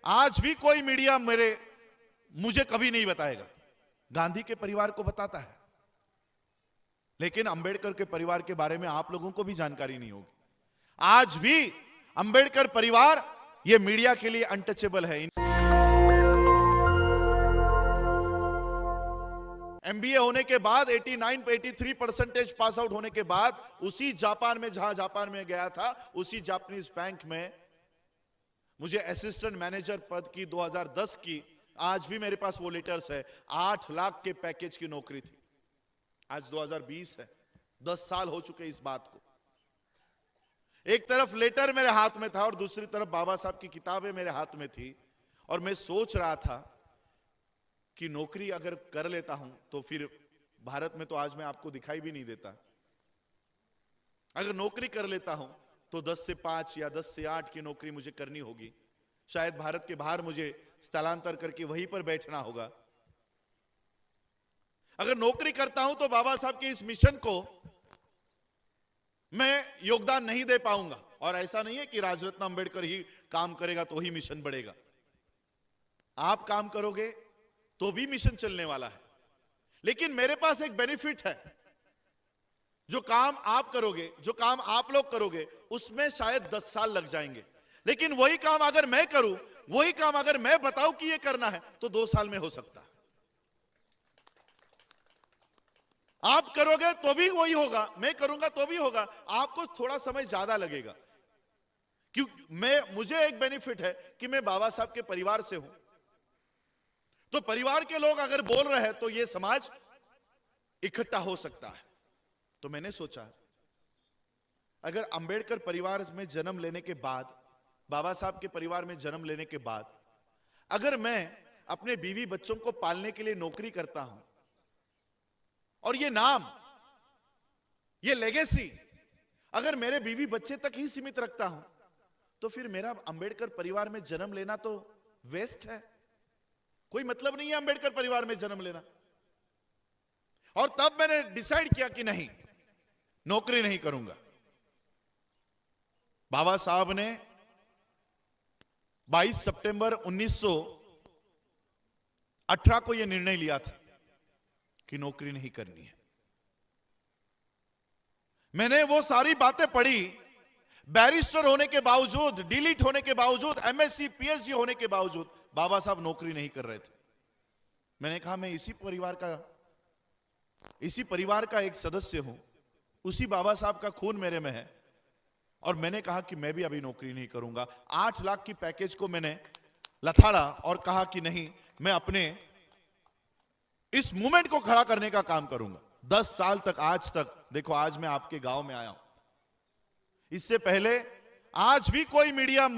आज भी कोई मीडिया मुझे कभी नहीं बताएगा। गांधी के परिवार को बताता है, लेकिन अंबेडकर के परिवार के बारे में आप लोगों को भी जानकारी नहीं होगी। आज भी अंबेडकर परिवार ये मीडिया के लिए अनटचेबल है। एमबीए होने के बाद 83% पास आउट होने के बाद उसी जापान में, जहां जापान में गया था, उसी जापानीज बैंक में मुझे असिस्टेंट मैनेजर पद की 2010 की, आज भी मेरे पास वो लेटर्स है, 8 लाख के पैकेज की नौकरी थी। आज 2020 है, 10 साल हो चुके इस बात को। एक तरफ लेटर मेरे हाथ में था और दूसरी तरफ बाबा साहब की किताबें मेरे हाथ में थी, और मैं सोच रहा था कि नौकरी अगर कर लेता हूं तो फिर भारत में तो आज मैं आपको दिखाई भी नहीं देता। अगर नौकरी कर लेता हूं तो 10 से 5 या 10 से 8 की नौकरी मुझे करनी होगी। शायद भारत के बाहर मुझे स्थलांतर करके वहीं पर बैठना होगा। अगर नौकरी करता हूं तो बाबा साहब के इस मिशन को मैं योगदान नहीं दे पाऊंगा। और ऐसा नहीं है कि राजरत्न अंबेडकर ही काम करेगा तो ही मिशन बढ़ेगा। आप काम करोगे तो भी मिशन चलने वाला है। लेकिन मेरे पास एक बेनिफिट है, जो काम आप करोगे, जो काम आप लोग करोगे, उसमें शायद 10 साल लग जाएंगे। लेकिन वही काम अगर मैं करूं, वही काम अगर मैं बताऊं कि ये करना है, तो 2 साल में हो सकता है। आप करोगे तो भी वही होगा, मैं करूंगा तो भी होगा। आपको थोड़ा समय ज्यादा लगेगा, क्योंकि मुझे एक बेनिफिट है कि मैं बाबा साहब के परिवार से हूं। तो परिवार के लोग अगर बोल रहे हैं तो यह समाज इकट्ठा हो सकता है। तो मैंने सोचा, अगर अंबेडकर परिवार में जन्म लेने के बाद, बाबा साहब के परिवार में जन्म लेने के बाद, अगर मैं अपने बीवी बच्चों को पालने के लिए नौकरी करता हूं, और ये नाम, ये लेगेसी अगर मेरे बीवी बच्चे तक ही सीमित रखता हूं, तो फिर मेरा अंबेडकर परिवार में जन्म लेना तो वेस्ट है। कोई मतलब नहीं है अंबेडकर परिवार में जन्म लेना। और तब मैंने डिसाइड किया कि नहीं, नौकरी नहीं करूंगा। बाबा साहब ने 22 सितंबर 1918 को यह निर्णय लिया था कि नौकरी नहीं करनी है। मैंने वो सारी बातें पढ़ी। बैरिस्टर होने के बावजूद, डीलिट होने के बावजूद, एमएससी पीएचडी होने के बावजूद बाबा साहब नौकरी नहीं कर रहे थे। मैंने कहा, मैं इसी परिवार का एक सदस्य हूं, उसी बाबा साहब का खून मेरे में है, और मैंने कहा कि मैं भी अभी नौकरी नहीं करूंगा। 8 लाख की पैकेज को मैंने लथाड़ा और कहा कि नहीं, मैं अपने इस मूवमेंट को खड़ा करने का काम करूंगा। 10 साल तक, आज तक देखो, आज मैं आपके गांव में आया हूं। इससे पहले आज भी कोई मीडिया